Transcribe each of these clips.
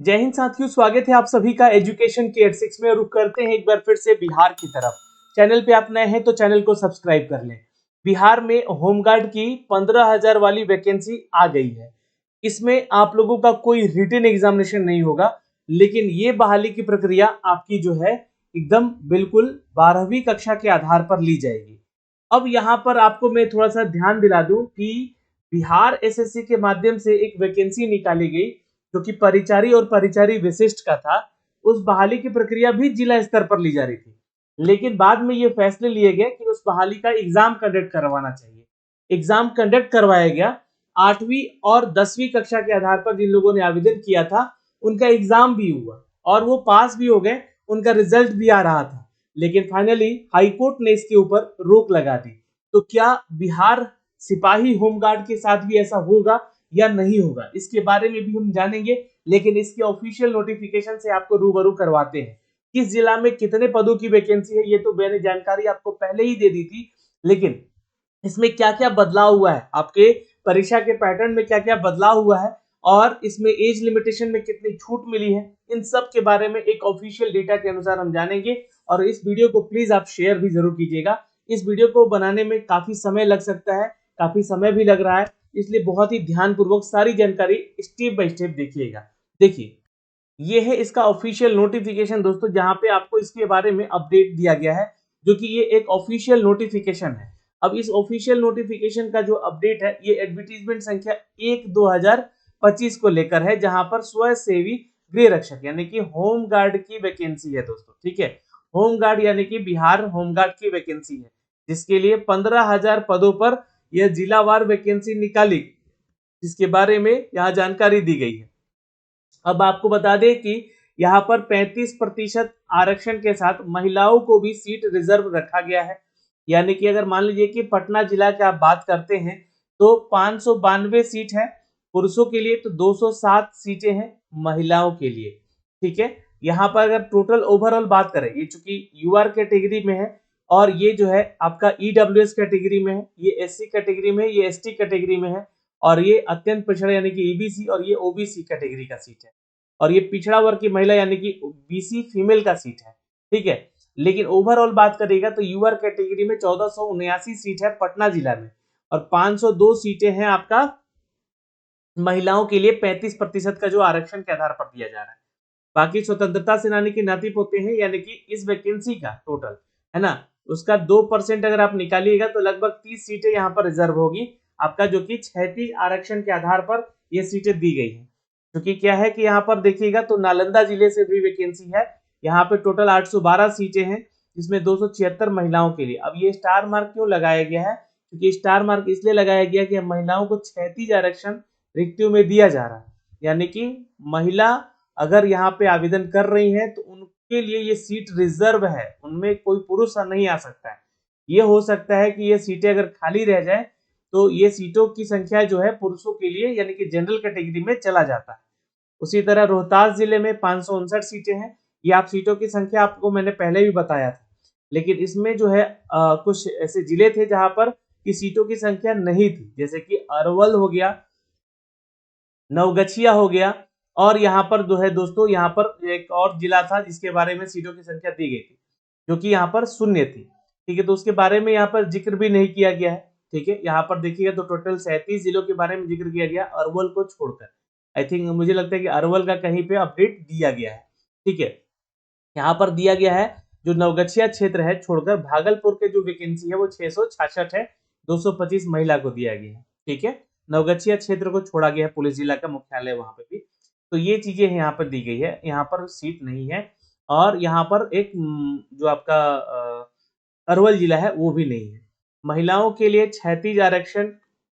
जय हिंद साथियों, स्वागत है आप सभी का एजुकेशन के 86 में। रुक करते हैं एक बार फिर से बिहार की तरफ। चैनल पे आप नए हैं तो चैनल को सब्सक्राइब कर लें। बिहार में होमगार्ड की 15,000 वाली वैकेंसी आ गई है। इसमें आप लोगों का कोई रिटन एग्जामिनेशन नहीं होगा, लेकिन ये बहाली की प्रक्रिया आपकी जो है एकदम बिल्कुल 12वीं कक्षा के आधार पर ली जाएगी। अब यहाँ पर आपको मैं थोड़ा सा ध्यान दिला दूं कि बिहार एसएससी के माध्यम से एक वैकेंसी निकाली गई जो कि परिचारी और परिचारी विशिष्ट का था। उस बहाली की प्रक्रिया भी जिला स्तर पर ली जा रही थी, लेकिन बाद में ये फैसले लिए गए कि उस बहाली का एग्जाम कंडक्ट करवाना चाहिए। एग्जाम कंडक्ट करवाया गया। 8वीं और 10वीं कक्षा के आधार पर जिन लोगों ने आवेदन किया था उनका एग्जाम भी हुआ और वो पास भी हो गए, उनका रिजल्ट भी आ रहा था। लेकिन फाइनली हाईकोर्ट ने इसके ऊपर रोक लगा दी। तो क्या बिहार सिपाही होमगार्ड के साथ भी ऐसा होगा या नहीं होगा, इसके बारे में भी हम जानेंगे। लेकिन इसके ऑफिशियल नोटिफिकेशन से आपको रूबरू करवाते हैं। किस जिला में कितने पदों की वैकेंसी है ये तो मैंने जानकारी आपको पहले ही दे दी थी, लेकिन इसमें क्या क्या बदलाव हुआ है, आपके परीक्षा के पैटर्न में क्या क्या बदलाव हुआ है और इसमें एज लिमिटेशन में कितनी छूट मिली है, इन सब के बारे में एक ऑफिशियल डेटा के अनुसार हम जानेंगे। और इस वीडियो को प्लीज आप शेयर भी जरूर कीजिएगा। इस वीडियो को बनाने में काफी समय लग सकता है, काफी समय भी लग रहा है, इसलिए बहुत ही ध्यानपूर्वक सारी जानकारी स्टेप बाय स्टेप देखिएगा। देखिए, ये है इसका ऑफिशियल नोटिफिकेशन दोस्तों, जहां पे आपको इसके बारे में अपडेट दिया गया है, जो कि ये एक ऑफिशियल नोटिफिकेशन है। अब इस ऑफिशियल नोटिफिकेशन का जो अपडेट है ये एडवर्टीजमेंट संख्या 1/2025 को लेकर है, जहां पर स्वयंसेवी गृह रक्षक यानी कि होम गार्ड की वैकेंसी है दोस्तों। ठीक है, होम गार्ड यानी कि बिहार होम गार्ड की वैकेंसी है, जिसके लिए 15,000 पदों पर यह जिलावार वैकेंसी निकाली, जिसके बारे में यहाँ जानकारी दी गई है। अब आपको बता दें कि यहाँ पर 35% आरक्षण के साथ महिलाओं को भी सीट रिजर्व रखा गया है। यानी कि अगर मान लीजिए कि पटना जिला की आप बात करते हैं तो 592 सीट है पुरुषों के लिए, तो 207 सीटें हैं महिलाओं के लिए। ठीक है, यहाँ पर अगर टोटल ओवरऑल बात करें, ये चूंकि यूआर कैटेगरी में है और ये जो है आपका ईडब्ल्यूएस कैटेगरी में है, ये एससी कैटेगरी में है, ये एसटी कैटेगरी में है, और ये अत्यंत पिछड़ा यानी कि ईबीसी और ये ओबीसी कैटेगरी का सीट है, और ये पिछड़ा वर्ग की महिला यानी कि बीसी फीमेल का सीट है। ठीक है, लेकिन ओवरऑल बात करेगा तो यूआर कैटेगरी में 1479 सीट है पटना जिला में, और 502 सीटें हैं आपका महिलाओं के लिए 35% का जो आरक्षण के आधार पर दिया जा रहा है। बाकी स्वतंत्रता सेनानी के नाती पोते हैं, यानी कि इस वैकेंसी का टोटल है ना, उसका 2% अगर आप निकालिएगा तो लगभग 30 सीटें यहाँ पर रिजर्व होगी आपका, जो कि 36 आरक्षण के आधार पर ये सीटें दी गई है। क्योंकि क्या है कि यहाँ पर देखिएगा तो नालंदा जिले से भी वैकेंसी है, यहाँ पे टोटल 812 सीटें हैं, जिसमें 276 महिलाओं के लिए। अब ये स्टार मार्क क्यों लगाया गया है, क्योंकि स्टार मार्क इसलिए लगाया गया कि महिलाओं को 36 आरक्षण रिक्तियों में दिया जा रहा है। यानी कि महिला अगर यहाँ पे आवेदन कर रही हैं तो उनके लिए ये सीट रिजर्व है, उनमें कोई पुरुष नहीं आ सकता है। ये हो सकता है कि ये सीटें अगर खाली रह जाए तो ये सीटों की संख्या जो है पुरुषों के लिए यानी कि जनरल कैटेगरी में चला जाता है। उसी तरह रोहतास जिले में 559 सीटें हैं। ये आप सीटों की संख्या आपको मैंने पहले भी बताया था, लेकिन इसमें जो है कुछ ऐसे जिले थे जहां पर की सीटों की संख्या नहीं थी, जैसे कि अरवल हो गया, नवगछिया हो गया, और यहाँ पर जो है दोस्तों यहाँ पर एक और जिला था जिसके बारे में सीटों की संख्या दी गई थी, जो कि यहाँ पर शून्य थी। ठीक है, तो उसके बारे में यहाँ पर जिक्र भी नहीं किया गया है। ठीक है, यहाँ पर देखिएगा तो टोटल 37 जिलों के बारे में जिक्र किया गया अरवल को छोड़कर। आई थिंक मुझे लगता है कि अरवल का कहीं पे अपडेट दिया गया है। ठीक है, यहाँ पर दिया गया है जो नवगछिया क्षेत्र है छोड़कर भागलपुर के जो वैकेंसी है वो 666 है, 225 महिला को दिया गया है। ठीक है, नवगछिया क्षेत्र को छोड़ा गया है, पुलिस जिला का मुख्यालय वहां पे भी। तो ये चीजें यहाँ पर दी गई है, यहाँ पर सीट नहीं है। और यहाँ पर एक जो आपका अरवल जिला है वो भी नहीं है। महिलाओं के लिए 36 आरक्षण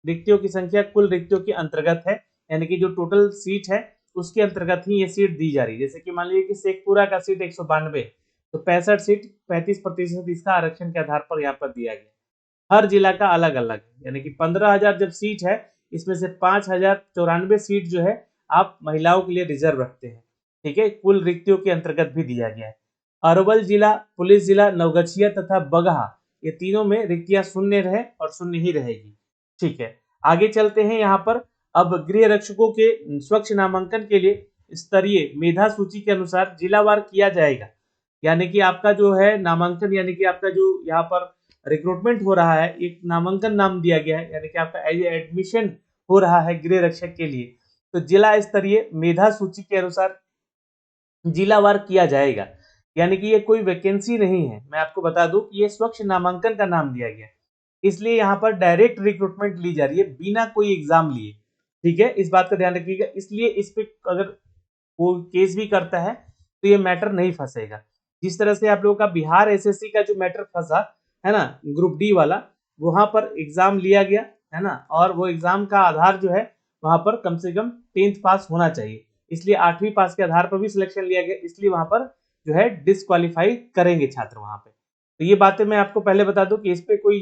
रिक्तियों की संख्या कुल रिक्तियों के अंतर्गत है, यानी कि जो टोटल सीट है उसके अंतर्गत ही ये सीट दी जा रही है। जैसे कि मान लीजिए कि शेखपुरा का सीट 192, तो 65 सीट 35% इसका आरक्षण के आधार पर यहाँ पर दिया गया। हर जिला का अलग अलग है, यानी कि 15,000 जब सीट है, इसमें से 5,094 सीट जो है आप महिलाओं के लिए रिजर्व रखते हैं। ठीक है, कुल रिक्तियों के अंतर्गत भी दिया गया है। अरवल जिला, पुलिस जिला, नवगछिया तथा बगहा, ये तीनों में रिक्तियां शून्य रहे और शून्य ही रहेगी। ठीक है, आगे चलते हैं। यहाँ पर अब गृह रक्षकों के स्वच्छ नामांकन के लिए स्तरीय मेधा सूची के अनुसार जिलावार किया जाएगा। यानी कि आपका जो है नामांकन, यानी कि आपका जो यहाँ पर रिक्रूटमेंट हो रहा है, एक नामांकन नाम दिया गया है, यानी कि आपका एडमिशन हो रहा है गृह रक्षक के लिए, तो जिला स्तरीय मेधा सूची के अनुसार जिलावार किया जाएगा। यानी कि ये कोई वैकेंसी नहीं है, मैं आपको बता दूं कि ये स्वच्छ नामांकन का नाम दिया गया, इसलिए यहाँ पर डायरेक्ट रिक्रूटमेंट ली जा रही है बिना कोई एग्जाम लिए। ठीक है, इस बात का ध्यान रखिएगा। इसलिए इस पे अगर वो केस भी करता है तो ये मैटर नहीं फंसेगा। जिस तरह से आप लोगों का बिहार एसएससी का जो मैटर फंसा है ना, ग्रुप डी वाला, वहां पर एग्जाम लिया गया है ना, और वो एग्जाम का आधार जो है वहां पर कम से कम 10th पास होना चाहिए, इसलिए 8वीं पास के आधार पर भी सिलेक्शन लिया गया, इसलिए वहां पर जो है डिस्क्वालीफाई करेंगे छात्र वहां पे। तो ये बातें मैं आपको पहले बता दूं कि इस पे कोई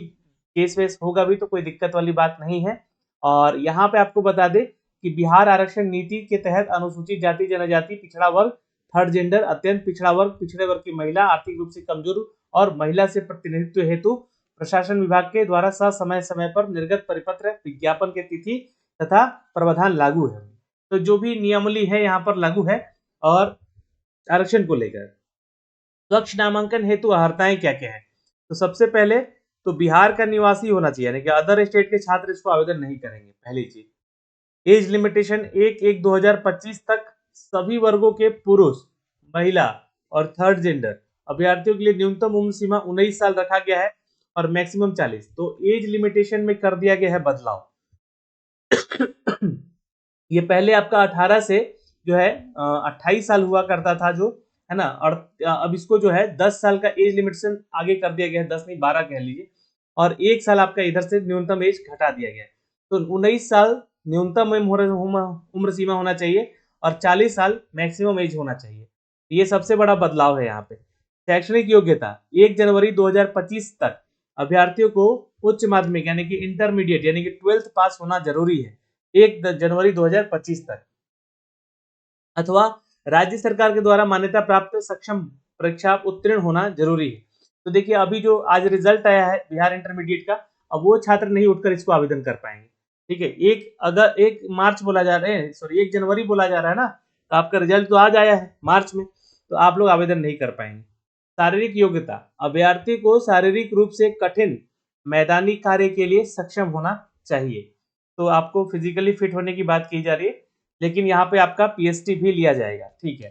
केस वेस होगा भी तो कोई दिक्कत वाली बात नहीं है। और यहाँ पे आपको बता दें कि बिहार आरक्षण नीति के तहत अनुसूचित जाति जनजाति पिछड़ा वर्ग, थर्ड जेंडर, अत्यंत पिछड़ा वर्ग, पिछड़े वर्ग की महिला, आर्थिक रूप से कमजोर और महिला से प्रतिनिधित्व हेतु प्रशासन विभाग के द्वारा समय समय पर निर्गत परिपत्र विज्ञापन के तिथि तथा प्रावधान लागू है। तो जो भी नियमावली है यहाँ पर लागू है। और आरक्षण को लेकर स्वच्छ नामांकन हेतु अर्हताएं क्या क्या है, तो सबसे पहले तो बिहार का निवासी होना चाहिए, यानी कि अदर स्टेट के छात्र इसको आवेदन नहीं करेंगे, पहली चीज। एज लिमिटेशन 1/1/2025 तक सभी वर्गों के पुरुष, महिला और थर्ड जेंडर अभ्यर्थियों के लिए न्यूनतम उम्र सीमा 19 साल रखा गया है और मैक्सिमम 40। तो एज लिमिटेशन में कर दिया गया है बदलाव। ये पहले आपका 18 से जो है 28 साल हुआ करता था जो है ना, और अब इसको जो है 10 साल का एज लिमिटेशन आगे कर दिया गया है, 10 नहीं 12 कह लीजिए, और 1 साल आपका इधर से न्यूनतम एज घटा दिया गया है। तो 19 साल न्यूनतम उम्र सीमा होना चाहिए और 40 साल मैक्सिमम एज होना चाहिए। ये सबसे बड़ा बदलाव है यहाँ पे। शैक्षणिक योग्यता 1 जनवरी 2025 तक अभ्यर्थियों को उच्च माध्यमिक यानी कि इंटरमीडिएट यानी कि 12th पास होना जरूरी है 1 जनवरी 2025 तक, अथवा राज्य सरकार के द्वारा मान्यता प्राप्त सक्षम परीक्षा उत्तीर्ण होना जरूरी है। तो देखिए अभी जो आज रिजल्ट आया है बिहार इंटरमीडिएट का, अब वो छात्र नहीं उठकर इसको आवेदन कर पाएंगे। ठीक है, 1 मार्च बोला जा रहा है, सॉरी 1 जनवरी बोला जा रहा है ना, तो आपका रिजल्ट तो आज आया है मार्च में, तो आप लोग आवेदन नहीं कर पाएंगे। शारीरिक योग्यता अभ्यर्थी को शारीरिक रूप से कठिन मैदानी कार्य के लिए सक्षम होना चाहिए। तो आपको फिजिकली फिट होने की बात की जा रही है, लेकिन यहाँ पे आपका पीएसटी भी लिया जाएगा। ठीक है,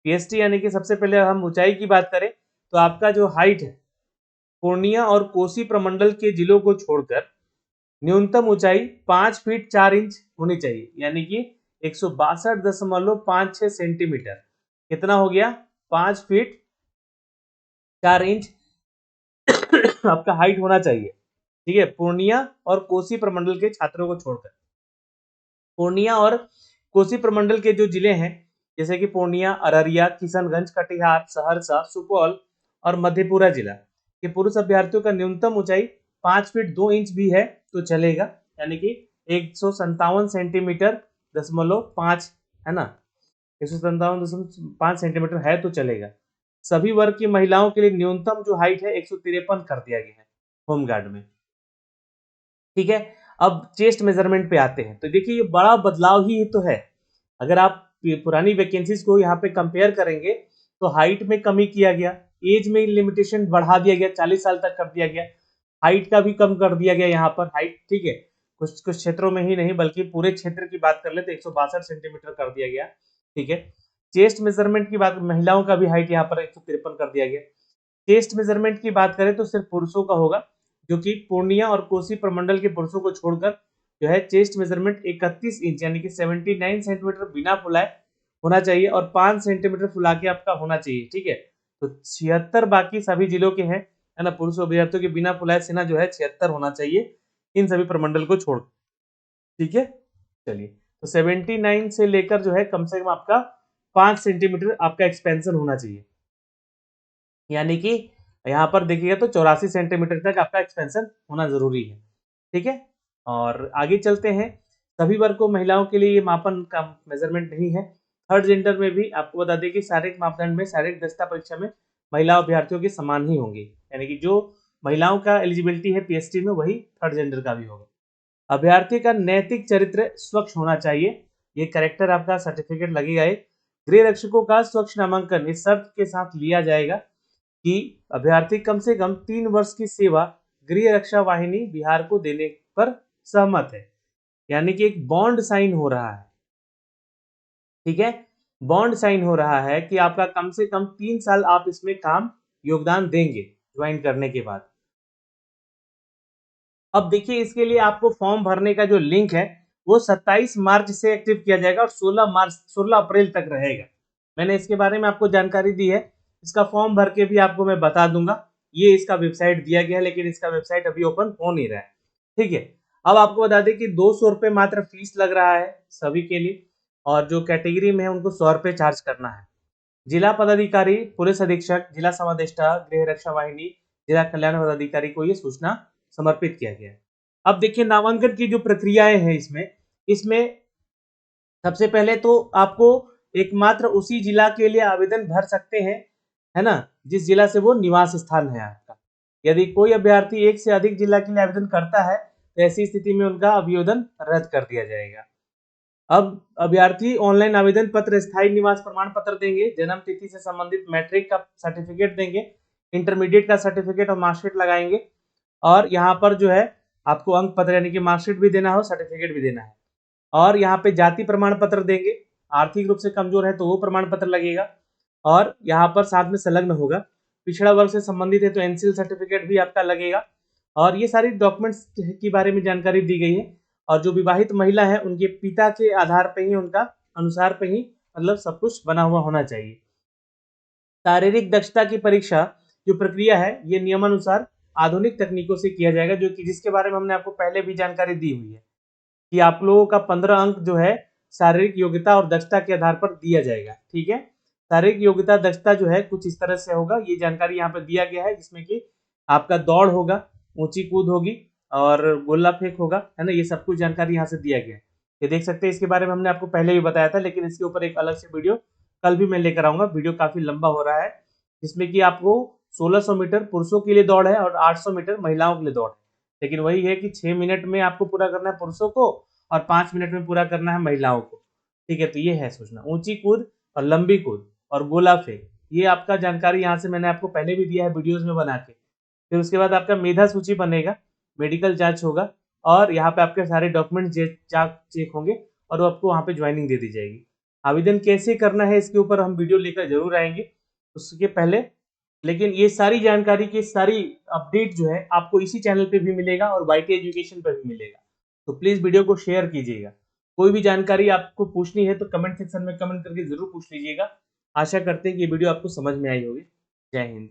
पीएसटी यानी कि सबसे पहले हम ऊंचाई की बात करें तो आपका जो हाइट है पूर्णिया और कोसी प्रमंडल के जिलों को छोड़कर न्यूनतम ऊंचाई 5 फीट 4 इंच होनी चाहिए, यानी कि 162.56 सेंटीमीटर। कितना हो गया? 5 फीट 4 इंच आपका हाइट होना चाहिए। ठीक है, पूर्णिया और कोसी प्रमंडल के छात्रों को छोड़कर। पूर्णिया और कोसी प्रमंडल के जो जिले हैं जैसे कि पूर्णिया, अररिया, किशनगंज, कटिहार, सहरसा, सुपौल और मधेपुरा जिला के पुरुष अभ्यर्थियों का न्यूनतम ऊंचाई 5 फीट 2 इंच भी है तो चलेगा, यानी कि 157 सेंटीमीटर दशमलव 5 है ना, 157.5 सेंटीमीटर है तो चलेगा। सभी वर्ग की महिलाओं के लिए न्यूनतम जो हाइट है 153 कर दिया गया है होमगार्ड में। ठीक है, अब चेस्ट मेजरमेंट पे आते हैं, तो देखिए ये बड़ा बदलाव ही तो है। अगर आप पुरानी वैकेंसीज को यहाँ पे कंपेयर करेंगे तो हाइट में कमी किया गया, एज में लिमिटेशन बढ़ा दिया गया, 40 साल तक कर दिया गया, हाइट का भी कम कर दिया गया यहाँ पर हाइट। ठीक है, कुछ कुछ क्षेत्रों में ही नहीं बल्कि पूरे क्षेत्र की बात कर ले तो 162 सेंटीमीटर कर दिया गया। ठीक है, चेस्ट मेजरमेंट की बात, महिलाओं का भी हाइट यहाँ पर 153 कर दिया गया। चेस्ट मेजरमेंट की बात करें तो सिर्फ पुरुषों का होगा, जो कि पूर्णिया और कोसी प्रमंडल के पुरुषों को छोड़कर जो है चेस्ट मेजरमेंट 31 इंच यानी कि 79 सेंटीमीटर बिना फुलाए होना चाहिए और 5 सेंटीमीटर फुला के आपका होना चाहिए। ठीक है, तो 76 बाकी सभी जिलों के हैं है ना, पुरुष अभ्यर्थियों के बिना फुलाए सेना जो है 76 होना चाहिए इन सभी प्रमंडल को छोड़। ठीक है, चलिए, तो 79 से लेकर जो है कम से कम आपका 5 सेंटीमीटर आपका एक्सपेंशन होना चाहिए, यानी कि यहाँ पर देखिएगा तो 84 सेंटीमीटर तक आपका एक्सपेंशन होना जरूरी है। ठीक है, और आगे चलते हैं। सभी वर्ग को महिलाओं के लिए ये मापन का मेजरमेंट नहीं है। थर्ड जेंडर में भी आपको बता दें कि शारीरिक मापदंड में शारीरिक दक्षता परीक्षा में महिला अभ्यर्थियों के समान ही होंगे, यानी कि जो महिलाओं का एलिजिबिलिटी है पीएसटी में वही थर्ड जेंडर का भी होगा। अभ्यर्थी का नैतिक चरित्र स्वच्छ होना चाहिए, ये कैरेक्टर आपका सर्टिफिकेट लगेगा गृह रक्षकों का स्वच्छ नामांकन इस शर्त के साथ लिया जाएगा कि अभ्यर्थी कम से कम 3 वर्ष की सेवा गृह रक्षा वाहिनी बिहार को देने पर सहमत है। यानी कि एक बॉन्ड साइन हो रहा है, ठीक है, बॉन्ड साइन हो रहा है कि आपका कम से कम 3 साल आप इसमें काम योगदान देंगे ज्वाइन करने के बाद। अब देखिए, इसके लिए आपको फॉर्म भरने का जो लिंक है वो 27 मार्च से एक्टिव किया जाएगा और 16 अप्रैल तक रहेगा। मैंने इसके बारे में आपको जानकारी दी है। इसका फॉर्म भर के भी आपको मैं बता दूंगा। ये इसका वेबसाइट दिया गया है, लेकिन इसका वेबसाइट अभी ओपन हो नहीं रहा है, ठीक है। अब आपको बता दें कि 200 रुपये मात्र फीस लग रहा है सभी के लिए, और जो कैटेगरी में है उनको 100 रुपये चार्ज करना है। जिला पदाधिकारी, पुलिस अधीक्षक, जिला समादेष्टा, गृह रक्षा वाहिनी, जिला कल्याण पदाधिकारी को ये सूचना समर्पित किया गया है। अब देखिए, नामांकन की जो प्रक्रियाएं हैं इसमें सबसे पहले तो आपको एकमात्र उसी जिला के लिए आवेदन भर सकते हैं, है ना, जिस जिला से वो निवास स्थान है आपका। यदि कोई अभ्यर्थी एक से अधिक जिला के लिए आवेदन करता है तो ऐसी स्थिति में उनका आवेदन रद्द कर दिया जाएगा। अब अभ्यर्थी ऑनलाइन आवेदन पत्र, स्थायी निवास प्रमाण पत्र देंगे, जन्म तिथि से संबंधित मैट्रिक का सर्टिफिकेट देंगे, इंटरमीडिएट का सर्टिफिकेट और मार्कशीट लगाएंगे, और यहाँ पर जो है आपको अंक पत्र यानी कि मार्कशीट भी देना हो, सर्टिफिकेट भी देना है, और यहाँ पे जाति प्रमाण पत्र देंगे। आर्थिक रूप से कमजोर है तो वो प्रमाण पत्र लगेगा, और यहाँ पर साथ में संलग्न होगा। पिछड़ा वर्ग से संबंधित है तो एनसीएल सर्टिफिकेट भी आपका लगेगा। और ये सारी डॉक्यूमेंट्स के बारे में जानकारी दी गई है। और जो विवाहित महिला है उनके पिता के आधार पे ही, उनका अनुसार पे ही मतलब सब कुछ बना हुआ होना चाहिए। शारीरिक दक्षता की परीक्षा जो प्रक्रिया है ये नियमानुसार आधुनिक तकनीकों से किया जाएगा, जो कि जिसके बारे में हमने आपको पहले भी जानकारी दी हुई है कि आप लोगों का 15 अंक जो है शारीरिक योग्यता और दक्षता के आधार पर दिया जाएगा, ठीक है। शारीरिक योग्यता दक्षता जो है कुछ इस तरह से होगा, ये जानकारी यहाँ पे दिया गया है, जिसमें कि आपका दौड़ होगा, ऊंची कूद होगी और गोला फेंक होगा, है ना, ये सब कुछ जानकारी यहाँ से दिया गया है। ये देख सकते हैं, इसके बारे में हमने आपको पहले भी बताया था, लेकिन इसके ऊपर एक अलग से वीडियो कल भी मैं लेकर आऊंगा। वीडियो काफी लंबा हो रहा है, जिसमें कि आपको 1600 मीटर पुरुषों के लिए दौड़ है और 800 मीटर महिलाओं के लिए दौड़ है। लेकिन वही है कि 6 मिनट में आपको पूरा करना है पुरुषों को और 5 मिनट में पूरा करना है महिलाओं को, ठीक है। तो ये है सूचना, ऊंची कूद और लंबी कूद और गोला फेंक, ये आपका जानकारी यहाँ से मैंने आपको पहले भी दिया है वीडियोस में बना के। फिर उसके बाद आपका मेधा सूची बनेगा, मेडिकल जांच होगा, और यहाँ पे आपके सारे डॉक्यूमेंट चेक होंगे और वो आपको वहाँ पे ज्वाइनिंग दे दी जाएगी। आवेदन कैसे करना है इसके ऊपर हम वीडियो लेकर जरूर आएंगे उसके पहले, लेकिन ये सारी जानकारी की सारी अपडेट जो है आपको इसी चैनल पे भी मिलेगा और वाईटी एजुकेशन पे भी मिलेगा। तो प्लीज वीडियो को शेयर कीजिएगा। कोई भी जानकारी आपको पूछनी है तो कमेंट सेक्शन में कमेंट करके जरूर पूछ लीजिएगा। आशा करते हैं कि ये वीडियो आपको समझ में आई होगी। जय हिंद।